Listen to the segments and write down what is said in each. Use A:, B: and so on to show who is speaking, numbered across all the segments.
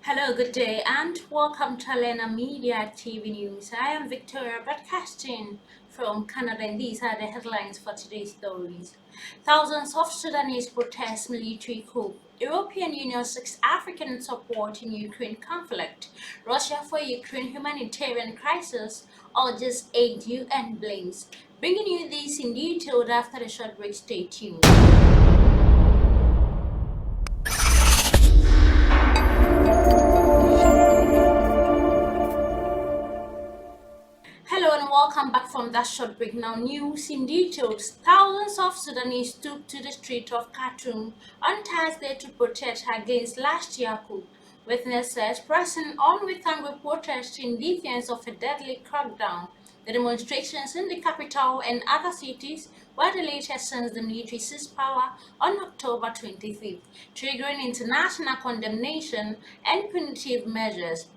A: Hello, good day, and welcome to Media TV News. I am Victoria, broadcasting from Canada, and these are the headlines for today's stories. Thousands of Sudanese protest military coup. European Union seeks African support in Ukraine conflict. Russia for Ukraine humanitarian crisis urges aid UN blames. Bringing you this in detail after the short break. Stay tuned. Hello and welcome back from that short break. Now news in details. Thousands of Sudanese took to the street of Khartoum on Thursday to protest against last year's coup. Witnesses pressing on with angry protests in defense of a deadly crackdown. The demonstrations in the capital and other cities were the latest since the military seized power on October 25th, triggering international condemnation and punitive measures.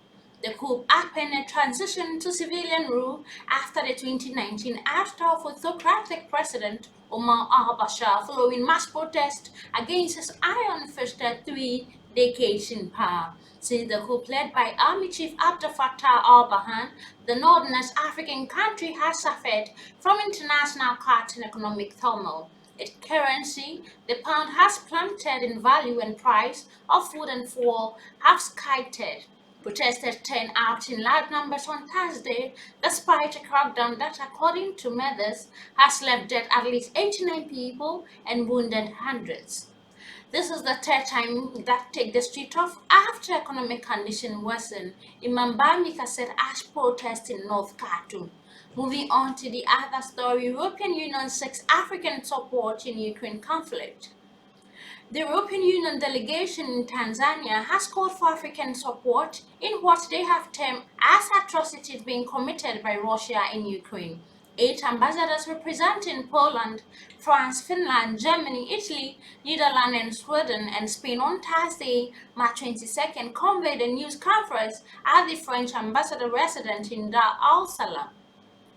A: The coup happened a transition to civilian rule after the 2019 after of autocratic President Omar al-Bashir following mass protests against his iron-fisted 3 decades in power. Since the coup led by Army Chief Abdel Fattah al-Burhan, the northernest African country has suffered from international cuts in economic turmoil. Its currency, the pound, has plummeted in value, and price of food and fuel have skyrocketed. Protesters turned out in large numbers on Thursday, despite a crackdown that, according to measures, has left dead at least 89 people and wounded hundreds. This is the third time that take the street off after economic conditions worsen in Mambamika said ash protest in North Khartoum. Moving on to the other story, European Union seeks African support in Ukraine conflict. The European Union delegation in Tanzania has called for African support in what they have termed as atrocities being committed by Russia in Ukraine. 8 ambassadors representing Poland, France, Finland, Germany, Italy, Netherlands, and Sweden and Spain on Thursday, March 22nd, convened a news conference at the French ambassador resident in Dar es Salaam.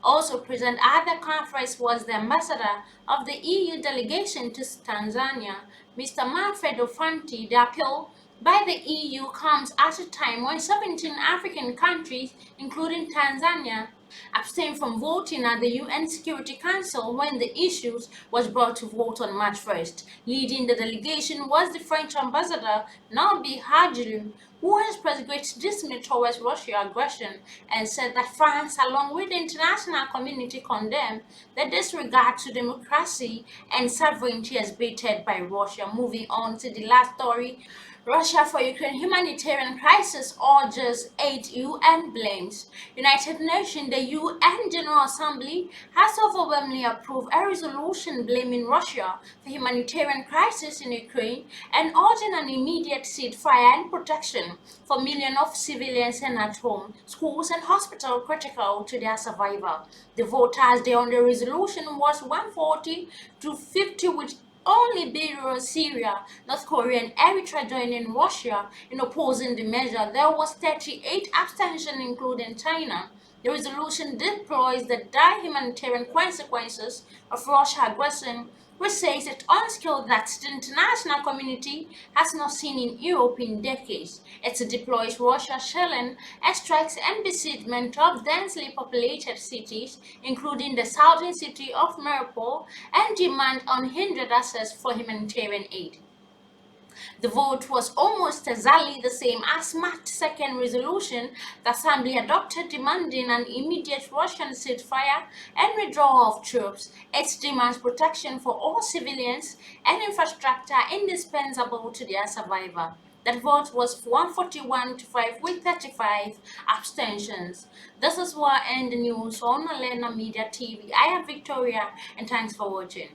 A: Also present at the conference was the ambassador of the EU delegation to Tanzania, Mr. Manfredo Fanti. The appeal by the EU comes at a time when 17 African countries, including Tanzania, abstained from voting at the UN Security Council when the issue was brought to vote on March 1st. Leading the delegation was the French ambassador, Nabi Hadjilou, who has expressed great dismay towards Russia's aggression and said that France, along with the international community, condemned the disregard to democracy and sovereignty exhibited by Russia. Moving on to the last story, Russia for Ukraine humanitarian crisis urges aid UN blames. United Nations, the UN General Assembly has overwhelmingly approved a resolution blaming Russia for humanitarian crisis in Ukraine and urging an immediate ceasefire and protection for millions of civilians and at home, schools and hospitals critical to their survival. The vote Thursday on the resolution was 140 to 50, with only Belarus, Syria, North Korea, and Eritrea joining Russia in opposing the measure. There was 38 abstention, including China. The resolution deploys the dire humanitarian consequences of Russia's aggression, which says it unskilled that the international community has not seen in Europe in decades. It deploys Russia's shelling, strikes, and besiegement of densely populated cities, including the southern city of Mariupol, and demand unhindered access for humanitarian aid. The vote was almost exactly the same as March's second resolution the Assembly adopted, demanding an immediate Russian ceasefire and withdrawal of troops. It demands protection for all civilians and infrastructure indispensable to their survival. That vote was 141 to 5 with 35 abstentions. This is what end the news on Media TV. I am Victoria, and thanks for watching.